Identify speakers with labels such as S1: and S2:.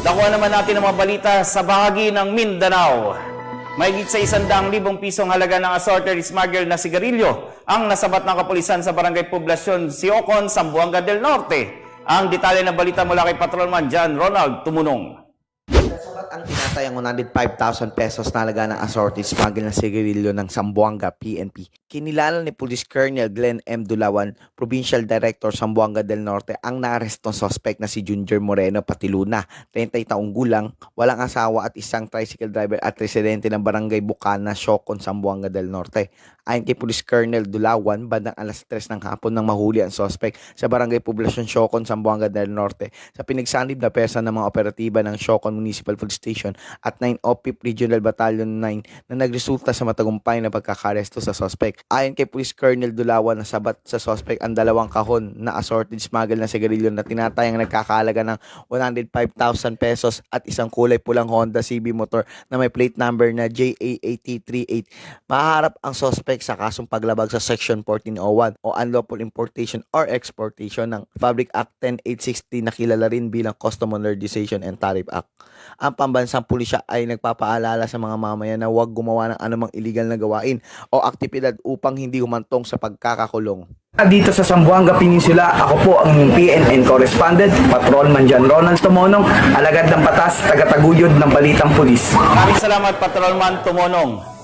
S1: Nakuha naman natin ang mga balita sa bahagi ng Mindanao. Mahigit sa 100,000 pisong halaga ng assorted smuggle na sigarilyo ang nasabat ng kapulisan sa barangay Poblasyon Siocon, Zamboanga del Norte. Ang detalye ng balita mula kay Patrolman John Ronald Tumunong.
S2: Nasabat ang tinatayang 105,000 pesos na halaga ng assorted smuggle na sigarilyo ng Zamboanga PNP. Kinilala ni Police Colonel Glenn M. Dulawan, Provincial Director Zamboanga del Norte, ang naarestong suspect na si Junior Moreno Patiluna, 30 taong gulang, walang asawa at isang tricycle driver at residente ng barangay Bukana, Siocon, Zamboanga del Norte. Ayon kay Police Colonel Dulawan, bandang alas 3 ng hapon nang mahuli ang suspect sa barangay Poblasyon Siocon, Zamboanga del Norte sa pinagsanib na pwersa ng mga operatiba ng Siocon Municipal Police Station at 9 OPIP Regional Battalion 9 na nagresulta sa matagumpay na pagkakaresto sa suspect. Ayon kay Police Colonel Dulawan, nasabat sa suspect ang dalawang kahon na assorted smuggle na sigarilyo na tinatayang nagkakahalaga ng 105,000 pesos at isang kulay pulang Honda CB motor na may plate number na JA8038. Mahaharap ang suspect sa kasong paglabag sa Section 1401 o Unlawful Importation or Exportation ng Public Act 10860 na kilala rin bilang Custom Modernization and Tariff Act. Ang pambansang pulisya ay nagpapaalala sa mga mamayan na huwag gumawa ng anumang illegal na gawain o aktibidad upang hindi humantong sa pagkakakulong.
S3: Dito sa Zamboanga Peninsula, ako po ang inyong PNN correspondent, Patrolman John Ronald Tumonong, alagad ng batas, tagataguyod ng balitang pulis.
S1: Maraming salamat, Patrolman Tumunong.